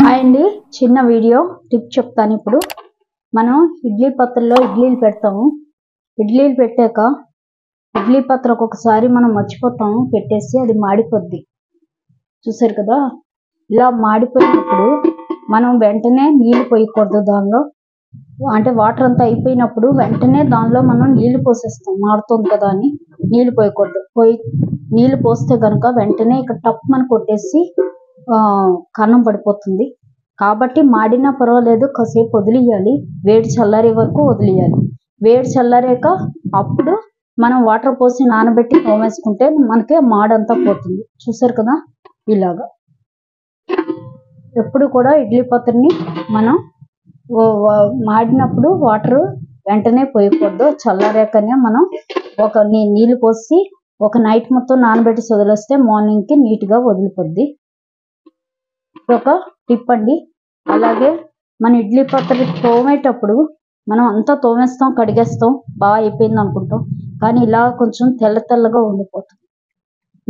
Hi అండి, చిన్న video tip చెప్తాను. ఇప్పుడు మనం ఇడ్లీ పాత్రలో ఇడ్లీలు పెడతాము. ఇడ్లీలు పెట్టాక ఇడ్లీ పాత్ర ఒక్కొక్కసారి మనం మర్చిపోతాము పెట్టేసి, అది మాడిపోద్ది. చూసారు కదా, ఇలా మాడిపోయినప్పుడు మనం వెంటనే నీళ్లు పోయకూడదు. దానిలో అంటే వాటర్ అంతా అయిపోయినప్పుడు వెంటనే దానిలో మనం నీళ్లు పోసేస్తాం. మాడుతుంది కదా అని నీళ్లు పోయకూడదు. నీళ్లు పోస్తే కనుక వెంటనే ఇక్కడ టప్ మన కొట్టేసి కన్నం పడిపోతుంది. కాబట్టి మాడినా పర్వాలేదు, కాసేపు వదిలియాలి. వేడి చల్లారే వరకు వదిలియాలి. వేడి చల్లారాక అప్పుడు మనం వాటర్ పోసి నానబెట్టి తోమేసుకుంటే మనకి మాడంతా పోతుంది. చూసారు కదా, ఇలాగా. ఎప్పుడు కూడా ఇడ్లీ పాత్రని మనం మాడినప్పుడు వాటర్ వెంటనే పోయకూడదు. చల్లారాకనే మనం నీళ్లు పోసి ఒక నైట్ మొత్తం నానబెట్టి వదిలేస్తే మార్నింగ్కి నీట్గా వదిలిపోద్ది. ఒక టిప్ అండి. అలాగే మన ఇడ్లీ పాత్ర తోమేటప్పుడు మనం అంతా తోమేస్తాం, కడిగేస్తాం, బాగా అయిపోయింది అనుకుంటాం. కానీ ఇలా కొంచెం తెల్ల తెల్లగా ఉండిపోతుంది.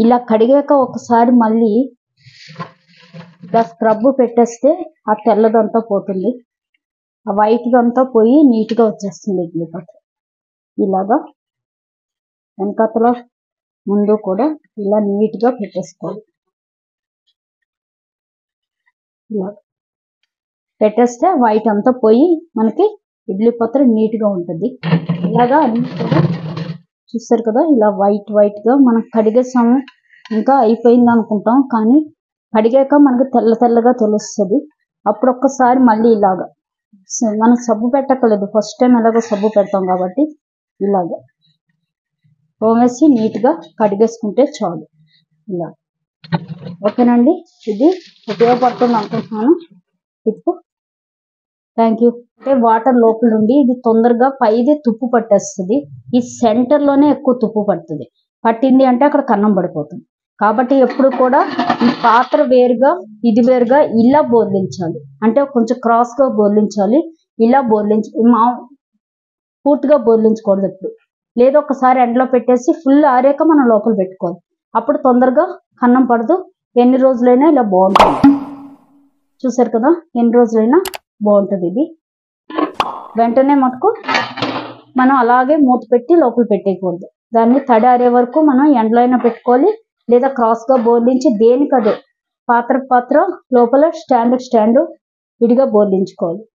ఇలా కడిగాక ఒకసారి మళ్ళీ ఇలా స్క్రబ్ పెట్టేస్తే ఆ తెల్లదంతా పోతుంది. ఆ వైట్గా అంతా పోయి నీట్గా వచ్చేస్తుంది ఇడ్లీ పాత్ర. ఇలాగా వెనకాతల ముందు కూడా ఇలా నీట్గా పెట్టేసుకోవాలి. ఇలా పెట్టేస్తే వైట్ అంతా పోయి మనకి ఇడ్లీ పాత్ర నీట్గా ఉంటుంది. ఇలాగా అన్ని కూడా చూస్తారు కదా, ఇలా వైట్గా మనం కడిగేసాము ఇంకా అయిపోయింది అనుకుంటాం. కానీ కడిగాక మనకి తెల్ల తెల్లగా తెలుస్తుంది. అప్పుడు ఒక్కసారి మళ్ళీ ఇలాగా మనం సబ్బు పెట్టక్కర్లేదు. ఫస్ట్ టైం ఎలాగో సబ్బు పెడతాం కాబట్టి ఇలాగా తోమేసి నీట్గా కడిగేసుకుంటే చాలు. ఇలా ఓకేనండి, ఇది ఉపయోగపడుతుంది అనుకుంటున్నాను టిప్. Thank you. అంటే వాటర్ లోపల నుండి ఇది తొందరగా పైది తుప్పు పట్టేస్తుంది. ఈ సెంటర్లోనే ఎక్కువ తుప్పు పడుతుంది. పట్టింది అంటే అక్కడ కన్నం పడిపోతుంది. కాబట్టి ఎప్పుడు కూడా ఈ పాత్ర వేరుగా ఇది వేరుగా ఇలా బోర్లించాలి. అంటే కొంచెం క్రాస్గా బోర్లించాలి. ఇలా పూర్తిగా బోర్లించకూడదు ఎప్పుడు. లేదా ఒకసారి ఎండలో పెట్టేసి ఫుల్ ఆరాక మనం లోపల పెట్టుకోవాలి. అప్పుడు తొందరగా కన్నం పడదు. ఎన్ని రోజులైనా ఇలా బాగుంటుంది. చూసారు కదా, ఎన్ని రోజులైనా బాగుంటుంది. ఇది వెంటనే మటుకు మనం అలాగే మూత పెట్టి లోపల పెట్టేయకూడదు. దాన్ని తడి ఆరే వరకు మనం ఎండలో అయినా పెట్టుకోవాలి. లేదా క్రాస్గా బోర్లించి దేనికదే పాత్ర లోపల స్టాండ్ విడిగా బోర్లించుకోవాలి.